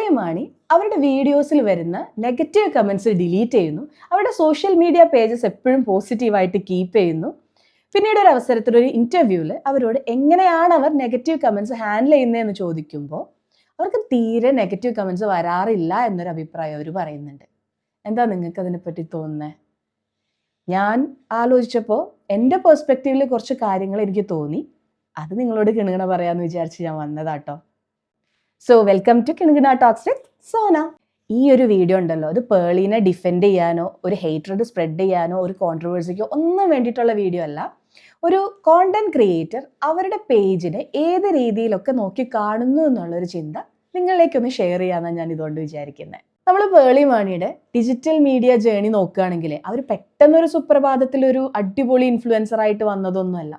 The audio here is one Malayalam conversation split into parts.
പേളി മാണി അവരുടെ വീഡിയോസിൽ വരുന്ന നെഗറ്റീവ് കമൻസ് ഡിലീറ്റ് ചെയ്യുന്നു. അവരുടെ സോഷ്യൽ മീഡിയ പേജസ് എപ്പോഴും പോസിറ്റീവായിട്ട് കീപ്പ് ചെയ്യുന്നു. പിന്നീട് ഒരു അവസരത്തിൽ ഒരു ഇൻ്റർവ്യൂവിൽ അവരോട് എങ്ങനെയാണ് അവർ നെഗറ്റീവ് കമൻസ് ഹാൻഡിൽ ചെയ്യുന്നതെന്ന് ചോദിക്കുമ്പോൾ അവർക്ക് തീരെ നെഗറ്റീവ് കമൻസ് വരാറില്ല എന്നൊരു അഭിപ്രായം അവർ പറയുന്നുണ്ട്. എന്താ നിങ്ങൾക്ക് അതിനെപ്പറ്റി തോന്നുന്നത്? ഞാൻ ആലോചിച്ചപ്പോൾ എൻ്റെ പെർസ്പെക്റ്റീവിൽ കുറച്ച് കാര്യങ്ങൾ എനിക്ക് തോന്നി. അത് നിങ്ങളോട് കിണുകിണ പറയാമെന്ന് വിചാരിച്ച് ഞാൻ വന്നതാട്ടോ. So welcome to Kinukina talks with Sona. ഈ ഒരു വീഡിയോ ഉണ്ടല്ലോ, അത് പേളിനെ ഡിഫെൻഡ് ചെയ്യാനോ ഒരു ഹേറ്റ്രഡ് സ്പ്രെഡ് ചെയ്യാനോ ഒരു കോൺട്രവേഴ്സിക്കോ ഒന്നും വേണ്ടിയിട്ടുള്ള വീഡിയോ അല്ല. ഒരു കോണ്ടന്റ് ക്രിയേറ്റർ അവരുടെ പേജിനെ ഏത് രീതിയിലൊക്കെ നോക്കി കാണുന്നു എന്നുള്ളൊരു ചിന്ത നിങ്ങളിലേക്കൊന്ന് ഷെയർ ചെയ്യാമെന്നാണ് ഞാൻ ഇതുകൊണ്ട് വിചാരിക്കുന്നത്. നമ്മൾ പേളി മാണിയുടെ ഡിജിറ്റൽ മീഡിയ ജേണി നോക്കുകയാണെങ്കിൽ അവർ പെട്ടെന്നൊരു സുപ്രഭാതത്തിൽ ഒരു അടിപൊളി ഇൻഫ്ലുവൻസർ ആയിട്ട് വന്നതൊന്നുമല്ല.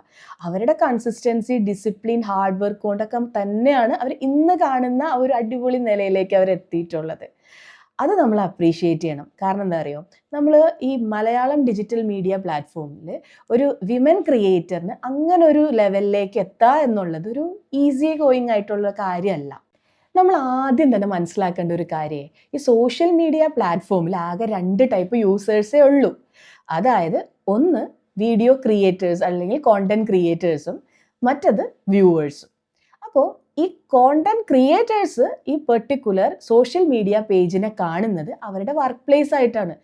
അവരുടെ കൺസിസ്റ്റൻസി, ഡിസിപ്ലിൻ, ഹാർഡ് വർക്ക് കൊണ്ടൊക്കെ തന്നെയാണ് അവർ ഇന്ന് കാണുന്ന ഒരു അടിപൊളി നിലയിലേക്ക് അവർ എത്തിയിട്ടുള്ളത്. അത് നമ്മൾ അപ്രീഷിയേറ്റ് ചെയ്യണം. കാരണം എന്താ അറിയോ, നമ്മൾ ഈ മലയാളം ഡിജിറ്റൽ മീഡിയ പ്ലാറ്റ്ഫോമിൽ ഒരു വിമൻ ക്രിയേറ്ററിന് അങ്ങനെ ഒരു ലെവലിലേക്ക് എത്തുക എന്നുള്ളത് ഒരു ഈസി ഗോയിങ് ആയിട്ടുള്ള കാര്യമല്ല. നമ്മൾ ആദ്യം തന്നെ മനസ്സിലാക്കേണ്ട ഒരു കാര്യമേ, ഈ സോഷ്യൽ മീഡിയ പ്ലാറ്റ്ഫോമിൽ ആകെ 2 ടൈപ്പ് യൂസേഴ്സേ ഉള്ളൂ. അതായത് ഒന്ന് വീഡിയോ ക്രിയേറ്റേഴ്സ് അല്ലെങ്കിൽ കോണ്ടന്റ് ക്രിയേറ്റേഴ്സും മറ്റത് വ്യൂവേഴ്സും. അപ്പോൾ ഈ കോണ്ടന്റ് ക്രിയേറ്റേഴ്സ് ഈ പെർട്ടിക്കുലർ സോഷ്യൽ മീഡിയ പേജിനെ കാണുന്നത് അവരുടെ വർക്ക് പ്ലേസ് ആയിട്ടാണ്.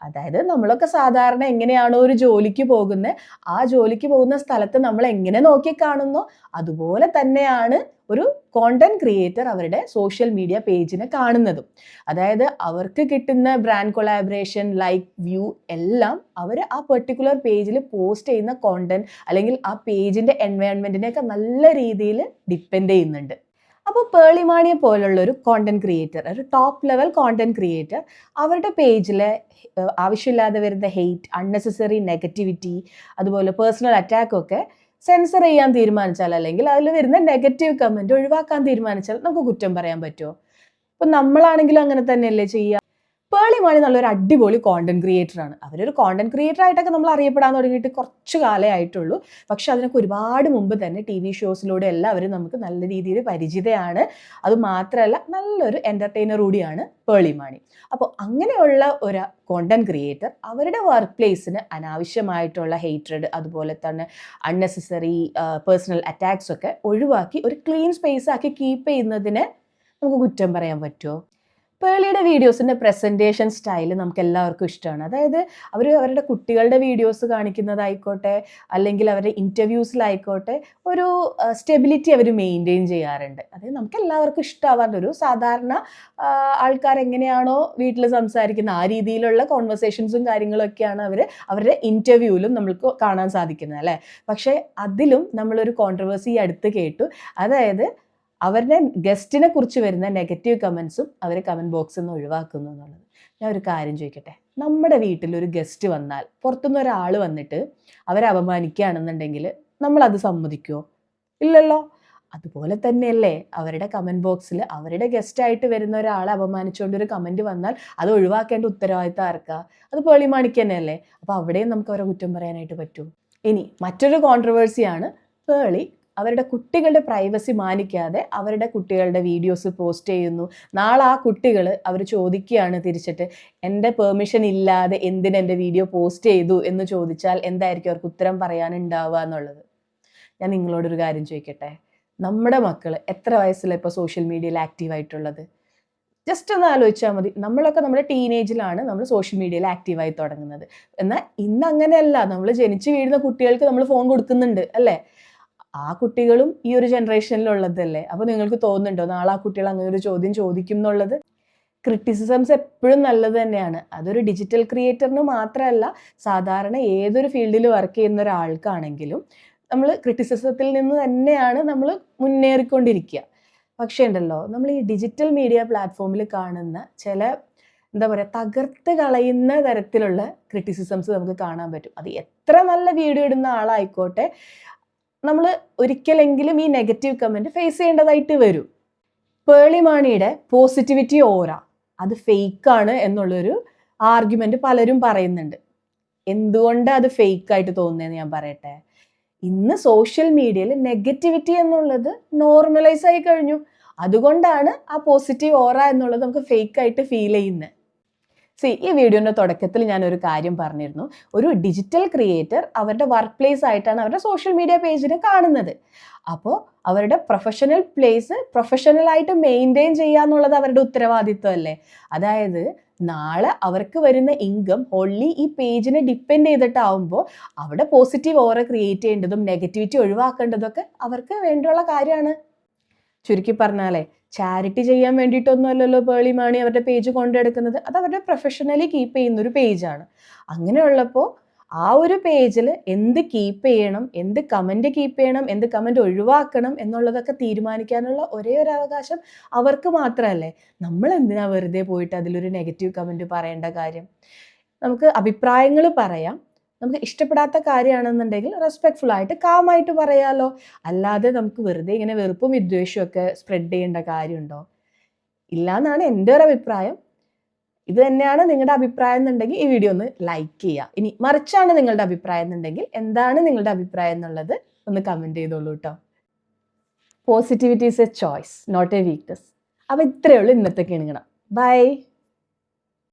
അതായത് നമ്മളൊക്കെ സാധാരണ എങ്ങനെയാണോ ഒരു ജോലിക്ക് പോകുന്നത്, ആ ജോലിക്ക് പോകുന്ന സ്ഥലത്ത് നമ്മൾ എങ്ങനെ നോക്കി കാണുന്നോ അതുപോലെ തന്നെയാണ് ഒരു കോണ്ടന്റ് ക്രിയേറ്റർ അവരുടെ സോഷ്യൽ മീഡിയ പേജിനെ കാണുന്നതും. അതായത് അവർക്ക് കിട്ടുന്ന ബ്രാൻഡ് കൊളാബറേഷൻ, ലൈക്ക്, വ്യൂ എല്ലാം അവർ ആ പെർട്ടിക്കുലർ പേജിൽ പോസ്റ്റ് ചെയ്യുന്ന കോണ്ടന്റ് അല്ലെങ്കിൽ ആ പേജിൻ്റെ എൻവയോൺമെൻറ്റിനെയൊക്കെ നല്ല രീതിയിൽ ഡിപ്പെൻഡ് ചെയ്യുന്നുണ്ട്. അപ്പോൾ പേളി മാണിയെ പോലുള്ള ഒരു കോണ്ടന്റ് ക്രിയേറ്റർ, ഒരു ടോപ്പ് ലെവൽ കോണ്ടന്റ് ക്രിയേറ്റർ അവരുടെ പേജിലെ ആവശ്യമില്ലാതെ വരുന്ന ഹെയ്റ്റ്, അൺനെസസറി നെഗറ്റിവിറ്റി, അതുപോലെ പേഴ്സണൽ അറ്റാക്കൊക്കെ സെൻസർ ചെയ്യാൻ തീരുമാനിച്ചാൽ അല്ലെങ്കിൽ അതിൽ വരുന്ന നെഗറ്റീവ് കമൻറ്റ് ഒഴിവാക്കാൻ തീരുമാനിച്ചാൽ നമുക്ക് കുറ്റം പറയാൻ പറ്റുമോ? ഇപ്പം നമ്മളാണെങ്കിലും അങ്ങനെ തന്നെയല്ലേ ചെയ്യുക. പേളി മാണി നല്ലൊരു അടിപൊളി കോണ്ടന്റ് ക്രിയേറ്ററാണ്. അവരൊരു കോണ്ടന്റ് ക്രിയേറ്റർ ആയിട്ടൊക്കെ നമ്മൾ അറിയപ്പെടാൻ തുടങ്ങിയിട്ട് കുറച്ച് കാലേ ആയിട്ടുള്ളൂ. പക്ഷെ അതിനൊക്കെ ഒരുപാട് മുമ്പ് തന്നെ TV ഷോസിലൂടെ എല്ലാവരും നമുക്ക് നല്ല രീതിയിൽ പരിചിതയാണ്. അതുമാത്രമല്ല നല്ലൊരു എൻ്റർടൈനർ കൂടിയാണ് പേളി മാണി. അപ്പോൾ അങ്ങനെയുള്ള ഒരു കോണ്ടന്റ് ക്രിയേറ്റർ അവരുടെ വർക്ക് പ്ലേസിന് അനാവശ്യമായിട്ടുള്ള ഹേറ്റ്രഡ്, അതുപോലെ തന്നെ അൺനെസസറി പേഴ്സണൽ അറ്റാക്സ് ഒക്കെ ഒഴിവാക്കി ഒരു ക്ലീൻ സ്പേസ് ആക്കി കീപ്പ് ചെയ്യുന്നതിനെ നമുക്ക് കുറ്റം പറയാൻ പറ്റുമോ? പേളിയുടെ വീഡിയോസിൻ്റെ പ്രസൻറ്റേഷൻ സ്റ്റൈൽ നമുക്ക് എല്ലാവർക്കും ഇഷ്ടമാണ്. അതായത് അവരുടെ കുട്ടികളുടെ വീഡിയോസ് കാണിക്കുന്നതായിക്കോട്ടെ അല്ലെങ്കിൽ അവരുടെ ഇൻ്റർവ്യൂസിലായിക്കോട്ടെ ഒരു സ്റ്റെബിലിറ്റി അവർ മെയിൻറ്റെയിൻ ചെയ്യാറുണ്ട്. അതായത് നമുക്ക് എല്ലാവർക്കും ഇഷ്ടമാവാറുണ്ട്. ഒരു സാധാരണ ആൾക്കാർ എങ്ങനെയാണോ വീട്ടിൽ സംസാരിക്കുന്ന ആ രീതിയിലുള്ള കോൺവെർസേഷൻസും കാര്യങ്ങളൊക്കെയാണ് അവരുടെ ഇൻ്റർവ്യൂവിലും നമ്മൾക്ക് കാണാൻ സാധിക്കുന്നത് അല്ലേ. പക്ഷേ അതിലും നമ്മളൊരു കോൺട്രവേഴ്സി അടുത്ത് കേട്ടു. അതായത് അവരുടെ ഗസ്റ്റിനെ കുറിച്ച് വരുന്ന നെഗറ്റീവ് കമൻസും അവർ കമൻറ്റ് ബോക്സിൽ നിന്ന് ഒഴിവാക്കുന്നു എന്നുള്ളത്. ഞാൻ ഒരു കാര്യം ചോദിക്കട്ടെ, നമ്മുടെ വീട്ടിലൊരു ഗസ്റ്റ് വന്നാൽ പുറത്തുനിന്ന് ഒരാൾ വന്നിട്ട് അവരെ അപമാനിക്കുകയാണെന്നുണ്ടെങ്കിൽ നമ്മളത് സമ്മതിക്കുമോ? ഇല്ലല്ലോ. അതുപോലെ തന്നെയല്ലേ അവരുടെ കമൻറ്റ് ബോക്സിൽ അവരുടെ ഗസ്റ്റായിട്ട് വരുന്ന ഒരാളെ അപമാനിച്ചുകൊണ്ട് ഒരു കമൻറ്റ് വന്നാൽ അത് ഒഴിവാക്കേണ്ട ഉത്തരവാദിത്തം ആർക്കാ? അത് പേളി മാണിക്ക് തന്നെയല്ലേ. അപ്പോൾ അവിടെയും നമുക്ക് അവരെ കുറ്റം പറയാനായിട്ട് പറ്റും. ഇനി മറ്റൊരു കോൺട്രവേഴ്സിയാണ് പേളി അവരുടെ കുട്ടികളുടെ പ്രൈവസി മാനിക്കാതെ അവരുടെ കുട്ടികളുടെ വീഡിയോസ് പോസ്റ്റ് ചെയ്യുന്നു. നാളെ ആ കുട്ടികൾ അവർ ചോദിക്കുകയാണ് തിരിച്ചിട്ട്, എൻ്റെ പെർമിഷൻ ഇല്ലാതെ എന്തിനെൻ്റെ വീഡിയോ പോസ്റ്റ് ചെയ്തു എന്ന് ചോദിച്ചാൽ എന്തായിരിക്കും അവർക്ക് ഉത്തരം പറയാനുണ്ടാവുക എന്നുള്ളത്. ഞാൻ നിങ്ങളോടൊരു കാര്യം ചോദിക്കട്ടെ, നമ്മുടെ മക്കൾ എത്ര വയസ്സിലാണ് ഇപ്പോൾ സോഷ്യൽ മീഡിയയിൽ ആക്റ്റീവായിട്ടുള്ളത്? ജസ്റ്റ് ഒന്ന് ആലോചിച്ചാൽ മതി. നമ്മളൊക്കെ നമ്മുടെ ടീനേജിലാണ് നമ്മൾ സോഷ്യൽ മീഡിയയിൽ ആക്റ്റീവായി തുടങ്ങുന്നത്. എന്നാൽ ഇന്ന് അങ്ങനെയല്ല. നമ്മൾ ജനിച്ച് വീഴുന്ന കുട്ടികൾക്ക് നമ്മൾ ഫോൺ കൊടുക്കുന്നുണ്ട് അല്ലേ. ആ കുട്ടികളും ഈ ഒരു ജനറേഷനിലുള്ളതല്ലേ. അപ്പോൾ നിങ്ങൾക്ക് തോന്നുന്നുണ്ടോ നാളെ ആ കുട്ടികൾ അങ്ങനെ ഒരു ചോദ്യം ചോദിക്കും എന്നുള്ളത്? ക്രിറ്റിസിസംസ് എപ്പോഴും നല്ലത് തന്നെയാണ്. അതൊരു ഡിജിറ്റൽ ക്രിയേറ്ററിന് മാത്രമല്ല, സാധാരണ ഏതൊരു ഫീൽഡിൽ വർക്ക് ചെയ്യുന്ന ഒരാൾക്കാണെങ്കിലും നമ്മൾ ക്രിറ്റിസിസത്തിൽ നിന്ന് തന്നെയാണ് നമ്മൾ മുന്നേറിക്കൊണ്ടിരിക്കുക. പക്ഷേ ഉണ്ടല്ലോ, നമ്മൾ ഈ ഡിജിറ്റൽ മീഡിയ പ്ലാറ്റ്ഫോമിൽ കാണുന്ന ചില എന്താ പറയുക തകർത്ത് കളയുന്ന തരത്തിലുള്ള ക്രിറ്റിസിസംസ് നമുക്ക് കാണാൻ പറ്റും. അത് എത്ര നല്ല വീഡിയോ ഇടുന്ന ആളായിക്കോട്ടെ, നമ്മൾ ഒരിക്കലെങ്കിലും ഈ നെഗറ്റീവ് കമൻറ്റ് ഫേസ് ചെയ്യേണ്ടതായിട്ട് വരും. പേളി മാണിയുടെ പോസിറ്റിവിറ്റി ഓറ അത് ഫേക്കാണ് എന്നുള്ളൊരു ആർഗ്യുമെൻ്റ് പലരും പറയുന്നുണ്ട്. എന്തുകൊണ്ടാണ് അത് ഫേക്കായിട്ട് തോന്നുന്നതെന്ന് ഞാൻ പറയട്ടെ. ഇന്ന് സോഷ്യൽ മീഡിയയിൽ നെഗറ്റിവിറ്റി എന്നുള്ളത് നോർമലൈസ് ആയി കഴിഞ്ഞു. അതുകൊണ്ടാണ് ആ പോസിറ്റീവ് ഓറ എന്നുള്ളത് നമുക്ക് ഫേക്ക് ആയിട്ട് ഫീൽ ചെയ്യുന്നത്. ഈ വീഡിയോൻ്റെ തുടക്കത്തിൽ ഞാനൊരു കാര്യം പറഞ്ഞിരുന്നു. ഒരു ഡിജിറ്റൽ ക്രിയേറ്റർ അവരുടെ വർക്ക് പ്ലേസ് ആയിട്ടാണ് അവരുടെ സോഷ്യൽ മീഡിയ പേജിനെ കാണുന്നത്. അപ്പോൾ അവരുടെ പ്രൊഫഷണൽ പ്ലേസ് പ്രൊഫഷണലായിട്ട് മെയിൻറ്റെയിൻ ചെയ്യുക എന്നുള്ളത് അവരുടെ ഉത്തരവാദിത്വമല്ലേ. അതായത് നാളെ അവർക്ക് വരുന്ന ഇൻകം ഓൺലി ഈ പേജിനെ ഡിപ്പെൻഡ് ചെയ്തിട്ടാവുമ്പോൾ അവിടെ പോസിറ്റീവ് ഓറ ക്രിയേറ്റ് ചെയ്യേണ്ടതും നെഗറ്റിവിറ്റി ഒഴിവാക്കേണ്ടതൊക്കെ അവർക്ക് വേണ്ടിയുള്ള കാര്യമാണ്. ചുരുക്കി പറഞ്ഞാലേ ചാരിറ്റി ചെയ്യാൻ വേണ്ടിയിട്ടൊന്നും അല്ലല്ലോ പേളി മാണി അവരുടെ പേജ് കൊണ്ടെടുക്കുന്നത്. അത് അവരുടെ പ്രൊഫഷണലി കീപ്പ് ചെയ്യുന്ന ഒരു പേജാണ്. അങ്ങനെയുള്ളപ്പോൾ ആ ഒരു പേജിൽ എന്ത് കീപ്പ് ചെയ്യണം, എന്ത് കമൻറ്റ് കീപ്പ് ചെയ്യണം, എന്ത് കമൻറ്റ് ഒഴിവാക്കണം എന്നുള്ളതൊക്കെ തീരുമാനിക്കാനുള്ള ഒരേ ഒരു അവകാശം അവർക്ക് മാത്രമല്ലേ. നമ്മൾ എന്തിനാ വെറുതെ പോയിട്ട് അതിലൊരു നെഗറ്റീവ് കമൻറ്റ് പറയേണ്ട കാര്യം? നമുക്ക് അഭിപ്രായങ്ങൾ പറയാം. നമുക്ക് ഇഷ്ടപ്പെടാത്ത കാര്യമാണെന്നുണ്ടെങ്കിൽ റെസ്പെക്ട്ഫുൾ ആയിട്ട് കാമായിട്ട് പറയാമല്ലോ. അല്ലാതെ നമുക്ക് വെറുതെ ഇങ്ങനെ വെറുപ്പും വിദ്വേഷവും ഒക്കെ സ്പ്രെഡ് ചെയ്യേണ്ട കാര്യമുണ്ടോ? ഇല്ല എന്നാണ് എൻ്റെ ഒരു അഭിപ്രായം. ഇത് തന്നെയാണ് നിങ്ങളുടെ അഭിപ്രായം എന്നുണ്ടെങ്കിൽ ഈ വീഡിയോ ഒന്ന് ലൈക്ക് ചെയ്യുക. ഇനി മറിച്ചാണ് നിങ്ങളുടെ അഭിപ്രായം എന്നുണ്ടെങ്കിൽ എന്താണ് നിങ്ങളുടെ അഭിപ്രായം എന്നുള്ളത് ഒന്ന് കമൻറ്റ് ചെയ്തോളൂ കേട്ടോ. Positivity is a choice, not a weakness. അപ്പോൾ ഇത്രയേ ഉള്ളൂ ഇന്നത്തെ കിണുങ്ങണം. ബൈ.